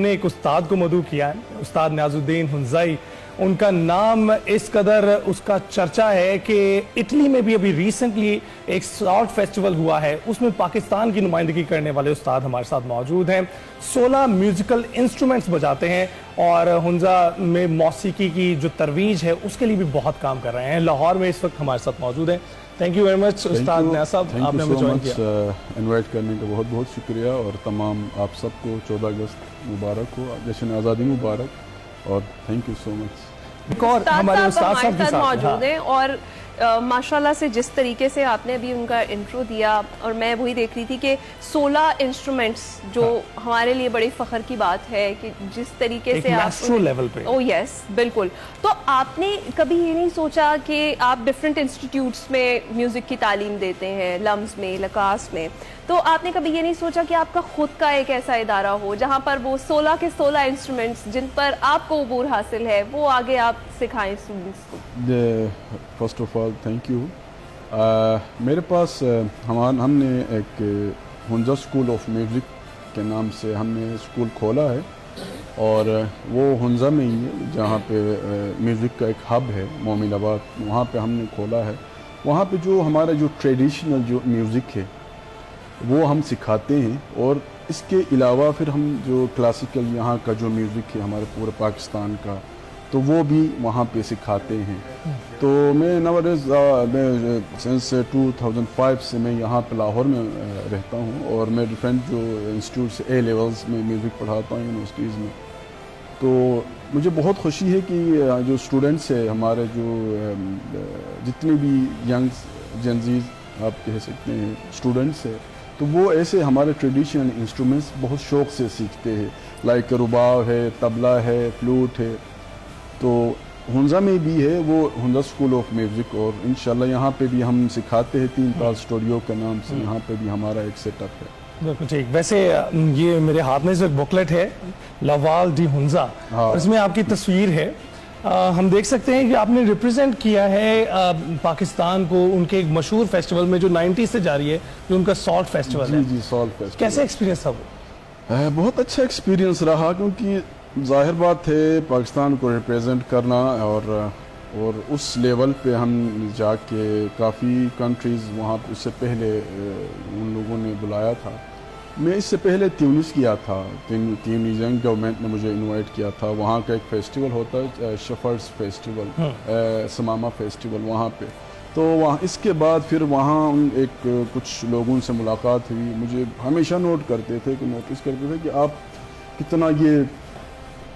हमने एक उस्ताद को मदऊ किया है, उस्ताद न्याजुद्दीन हुंज़ाई। उनका नाम इस कदर उसका चर्चा है कि इटली में भी अभी रिसेंटली एक सॉल्ट फेस्टिवल हुआ है, उसमें पाकिस्तान की नुमाइंदगी करने वाले उस्ताद हमारे साथ मौजूद हैं। 16 म्यूजिकल इंस्ट्रूमेंट्स बजाते हैं और हुंज़ा में मौसीकी की जो तरवीज है उसके लिए भी बहुत काम कर रहे हैं। लाहौर में इस वक्त हमारे साथ मौजूद हैं। थैंक यू वेरी मच उस्ताद न्याज़ साहब, आपने हमें ज्वाइन किया। इनवाइट करने का बहुत बहुत शुक्रिया और तमाम आप सबको 14 अगस्त मुबारक हो, जश्न आज़ादी मुबारक और थैंक यू सो मच। एक और हमारे उस्ताद साहब के साथ मौजूद हैं और माशाल्लाह से जिस तरीके से आपने अभी उनका इंट्रो दिया और मैं वही देख रही थी कि 16 इंस्ट्रूमेंट्स जो हमारे लिए बड़ी फ़ख्र की बात है कि जिस तरीके से आप लेवल पे। ओह यस, बिल्कुल। तो आपने कभी ये नहीं सोचा कि आप डिफरेंट इंस्टीट्यूट्स में म्यूज़िक की तालीम देते हैं, लम्स में, लकास में, तो आपने कभी ये नहीं सोचा कि आपका खुद का एक ऐसा इदारा हो जहाँ पर वो 16 के 16 इंस्ट्रूमेंट्स जिन पर आपको उबूर हासिल है वो आगे आप सिखाएं स्टूडेंट्स को? First of all thank you. मेरे पास हमने एक हुंज़ा स्कूल ऑफ म्यूज़िक के नाम से हमने स्कूल खोला है और वो हुंज़ा में ही है जहाँ पे म्यूज़िक का एक हब है मोमिनाबाद, वहाँ पे हमने खोला है। वहाँ पे जो हमारा जो ट्रेडिशनल जो म्यूज़िक है वो हम सिखाते हैं और इसके अलावा फिर हम जो क्लासिकल यहाँ का जो म्यूज़िक है हमारे पूरे पाकिस्तान का, तो वो भी वहाँ पे सिखाते हैं। तो मैं नवडेज मैं सिंस 2005 से मैं यहाँ पे लाहौर में रहता हूँ और मैं डिफरेंट जो इंस्टीट्यूट से A लेवल्स में म्यूज़िक पढ़ाता हूँ यूनिवर्सिटीज़ में। तो मुझे बहुत खुशी है कि जो स्टूडेंट्स है हमारे, जो जितने भी यंग्स जेनजीज आप कह सकते हैं स्टूडेंट्स है, तो वो ऐसे हमारे ट्रेडिशनल इंस्ट्रूमेंट्स बहुत शौक़ से सीखते हैं, लाइक रुबाब है, तबला है, फ्लूट है। तो हुंज़ा में भी है वो हुंज़ा स्कूल ऑफ म्यूज़िक और इंशाल्लाह यहाँ पे भी हम सिखाते हैं 3 ताल स्टूडियो के नाम से, यहाँ पे भी हमारा एक सेटअप है। बिल्कुल ठीक। वैसे ये मेरे हाथ में एक बुकलेट है लवाल डी हुंज़ा, हाँ। इसमें आपकी तस्वीर है। हम देख सकते हैं कि आपने रिप्रेजेंट किया है पाकिस्तान को उनके एक मशहूर फेस्टिवल में जो 90 से जारी है, जो उनका सॉल्ट फेस्टिवल है। जी, सॉल्ट फेस्टिवल। कैसा एक्सपीरियंस था वो? बहुत अच्छा एक्सपीरियंस रहा, क्योंकि जाहिर बात है पाकिस्तान को रिप्रेजेंट करना और उस लेवल पे हम जाके काफ़ी कंट्रीज़ वहाँ पे उससे पहले उन लोगों ने बुलाया था। मैं इससे पहले ट्यूनिस किया था, ट्यूनिसियन गवर्नमेंट ने मुझे इनवाइट किया था। वहाँ का एक फेस्टिवल होता है शेफर्ड्स फेस्टिवल, समामा फेस्टिवल, वहाँ पे। तो वहाँ इसके बाद फिर वहाँ एक कुछ लोगों से मुलाकात हुई। मुझे हमेशा नोटिस करते थे कि आप कितना ये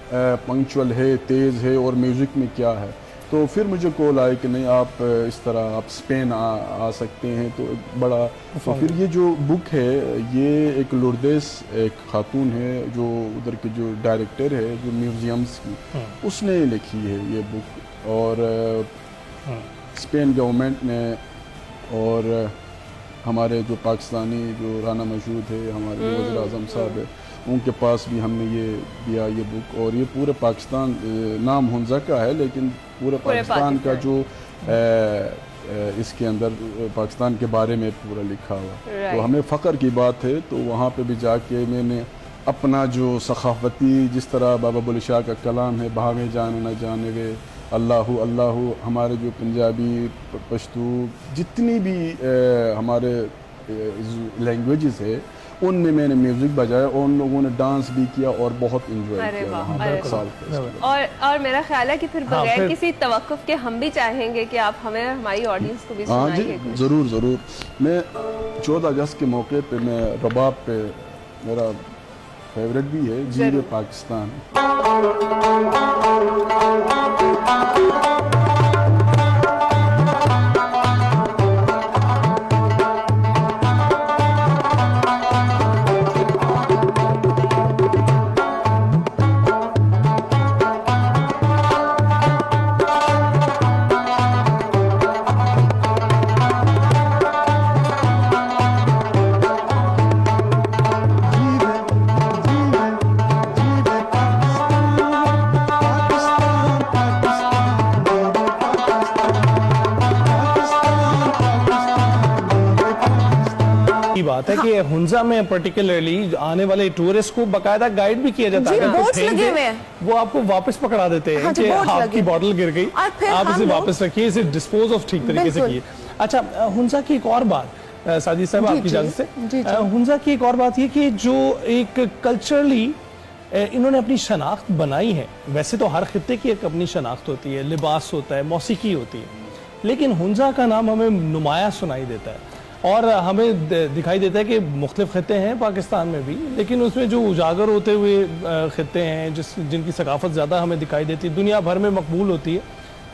पंक्चुअल है, तेज़ है और म्यूज़िक में क्या है। तो फिर मुझे कॉल आया कि नहीं, आप इस तरह आप स्पेन आ सकते हैं। तो एक बड़ा, तो फिर ये जो बुक है ये एक लुर्देस एक खातून है जो उधर के जो डायरेक्टर है जो म्यूज़ियम्स की, उसने लिखी है ये बुक। और स्पेन गवर्नमेंट ने और हमारे जो पाकिस्तानी जो राना मशहूद है, हमारे वज़ीर आज़म साहब है, उनके पास भी हमने ये दिया ये बुक। और ये पूरे पाकिस्तान, नाम हुंज़ा का है लेकिन पूरे पाकिस्तान का जो इसके अंदर पाकिस्तान के बारे में पूरा लिखा हुआ। तो हमें फ़ख्र की बात है। तो वहाँ पे भी जाके मैंने अपना जो सखाफ़ती, जिस तरह बाबा बुल्ले शाह का कलाम है, भागे जाने न जाने वे अल्लाहु अल्लाहु, हमारे जो पंजाबी, पश्तू, जितनी भी हमारे लैंग्वेजेस है उनमें मैंने म्यूजिक बजाया और उन लोगों ने डांस भी किया और बहुत इंजॉय किया। और मेरा ख्याल है कि फिर बगैर किसी तवक्कुफ के हम भी चाहेंगे कि आप हमें हमारी ऑडियंस को भी सुनाइए। ज़रूर ज़रूर। मैं 14 अगस्त के मौके पे मैं रबाब पे, मेरा फेवरेट भी है, जीरे पाकिस्तान। बात है कि हुंजा में पर्टिकुलरली आने वाले टूरिस्ट को बकायदा गाइड भी किया जाता है। जी, अगर कुछ बोर्ड्स फेंक लगे दे, हुए हैं। वो आपको वापस पकड़ा देते हैं हाँ जी, कि बोर्ड्स आपकी लगे। बॉटल गिर गई, और फिर आप हम इसे लोग- वापस रखिए, इसे डिस्पोज ऑफ ठीक तरीके से बिल्कुल। किए। अच्छा, हुंजा की एक और बात, साजिद साहब जी, आपकी जी। इजाजत जी, से, जी। हुंजा की एक और बात ये कि जो एक कल्चरली इन्होंने अपनी शनाख्त बनाई है। वैसे तो हर खित्ते की एक अपनी शनाख्त होती है, लिबास होता है, मौसीकी होती है, लेकिन हुंजा का नाम हमें नुमाया सुनाई देता है और हमें दिखाई देता है कि मुख्तलिफ खित्ते हैं पाकिस्तान में भी, लेकिन उसमें जो उजागर होते हुए खित्ते हैं जिनकी सकाफत ज़्यादा हमें दिखाई देती है, दुनिया भर में मकबूल होती है,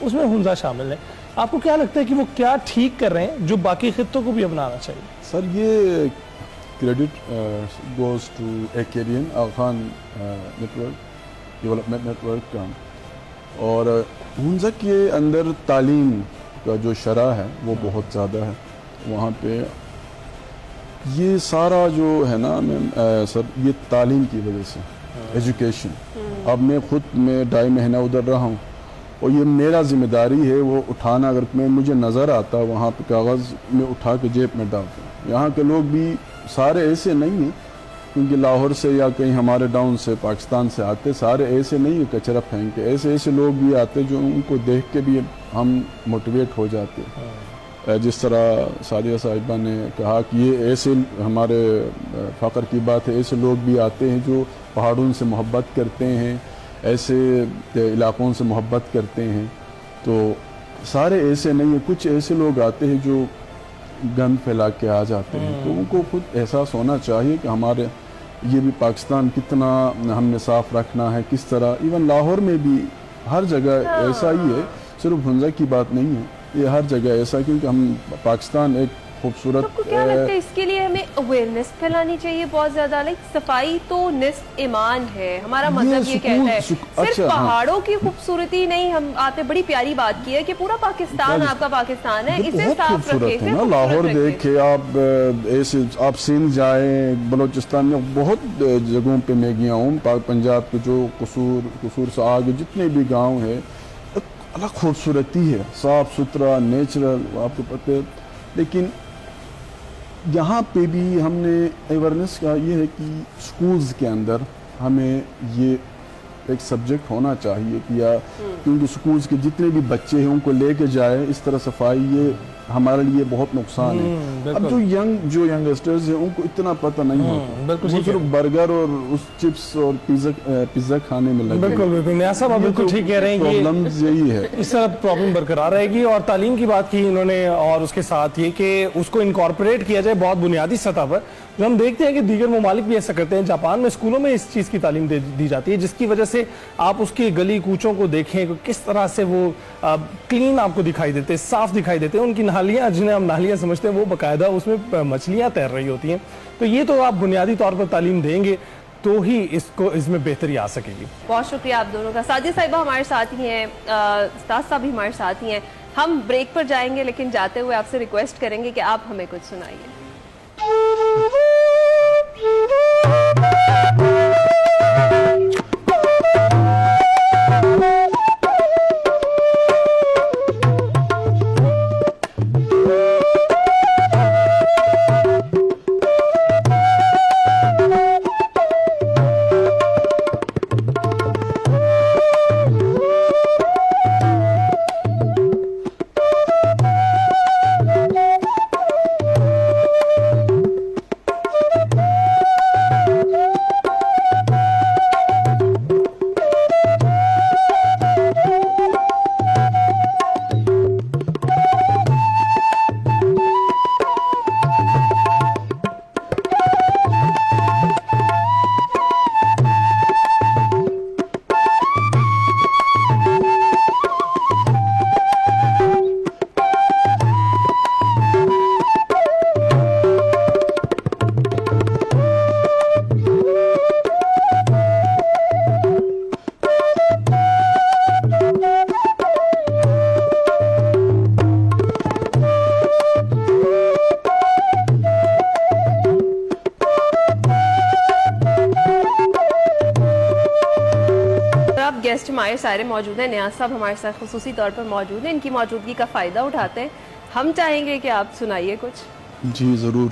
उसमें हुंजा शामिल है। आपको क्या लगता है कि वो क्या ठीक कर रहे हैं जो बाकी खित्तों को भी अपनाना चाहिए? सर, ये क्रेडिट गोज टू एकेरियन खान नेटवर्क, डेवलपमेंट नेटवर्क का, और हुंजा के अंदर तालीम का जो शरह है वो बहुत ज़्यादा है। वहाँ पे ये सारा जो है ना मैम सर, ये तालीम की वजह से, एजुकेशन। अब मैं खुद में 2.5 महीना उधर रहा हूँ और ये मेरा जिम्मेदारी है वो उठाना। अगर मुझे नज़र आता वहाँ पे कागज़ में उठा के जेब में डालता हूँ। यहाँ के लोग भी सारे ऐसे नहीं हैं, क्योंकि लाहौर से या कहीं हमारे डाउन से पाकिस्तान से आते, सारे ऐसे नहीं है कचरा फेंक के। ऐसे ऐसे लोग भी आते जो उनको देख के भी हम मोटिवेट हो जाते हैं। जिस तरह सादिया साहिबा ने कहा कि ये ऐसे हमारे फ़ख्र की बात है, ऐसे लोग भी आते हैं जो पहाड़ों से मोहब्बत करते हैं, ऐसे इलाकों से मोहब्बत करते हैं। तो सारे ऐसे नहीं है, कुछ ऐसे लोग आते हैं जो गंद फैला के आ जाते हैं। तो उनको खुद एहसास होना चाहिए कि हमारे ये भी पाकिस्तान कितना हमने साफ़ रखना है, किस तरह। इवन लाहौर में भी हर जगह ऐसा ही है, सिर्फ हुंजा की बात नहीं है, ये हर जगह ऐसा, क्योंकि हम पाकिस्तान एक खूबसूरत। आपको क्या लगता है इसके लिए हमें अवेयरनेस फैलानी चाहिए बहुत ज्यादा? लाइक सफाई तो निस्फ ईमान है, हमारा मजहब ये कहता है। सिर्फ अच्छा, पहाड़ों की खूबसूरती नहीं, हम आपने बड़ी प्यारी बात की है कि पूरा पाकिस्तान आपका पाकिस्तान है, इसे बहुत साफ खूबसूरत रखें। है ना लाहौर। देखे आप ऐसे, आप सिंध जाए, बलोचिस्तान में बहुत जगहों पे मैं गया हूँ, पंजाब के जो कसूर से आगे जितने भी गांव है, अलग खूबसूरती है, साफ सुथरा, नेचुरल, आपको पता है। लेकिन यहाँ पे भी हमने अवेयरनेस का ये है कि स्कूल्स के अंदर हमें ये एक सब्जेक्ट होना चाहिए कि या, क्योंकि स्कूल्स के जितने भी बच्चे हैं उनको लेके जाए इस तरह सफाई, ये हमारे लिए बहुत नुकसान है। अब जो यंगस्टर्स हैं उनको इतना पता नहीं होता, बिल्कुल वो सिर्फ बर्गर और उस चिप्स और पिज्जा खाने में लगे। बिल्कुल बिल्कुल, न्यास साहब आप बिल्कुल ठीक कह रहे हैं कि प्रॉब्लम यही है, इस तरह प्रॉब्लम बरकरार रहेगी। और तालीम की बात की इन्होंने, और उसके साथ ये कि उसको इनकॉर्पोरेट किया जाए बहुत बुनियादी सतह पर, जो हम देखते हैं कि दीगर ममालिक भी ऐसा करते हैं। जापान में स्कूलों में इस चीज़ की तालीम दी जाती है, जिसकी वजह से आप उसकी गली कूचों को देखें कि किस तरह से वो क्लीन आपको दिखाई देते, साफ दिखाई देते हैं। उनकी नालियाँ, जिन्हें हम नालियाँ समझते हैं, वो बाकायदा उसमें मछलियाँ तैर रही होती हैं। तो ये तो आप बुनियादी तौर पर तालीम देंगे तो ही इसमें बेहतरी आ सकेगी। बहुत शुक्रिया आप दोनों का। साजिद साहिबा हमारे साथ ही हैं, उस्ताद साहब भी हमारे साथ ही हैं। हम ब्रेक पर जाएंगे, लेकिन जाते हुए आपसे रिक्वेस्ट करेंगे कि आप हमें कुछ सुनाइए। गेस्ट हमारे सारे मौजूद हैं, न्याज साहब हमारे साथ खुसूसी तौर पर मौजूद हैं, इनकी मौजूदगी का फ़ायदा उठाते हैं। हम चाहेंगे कि आप सुनाइए कुछ। जी ज़रूर।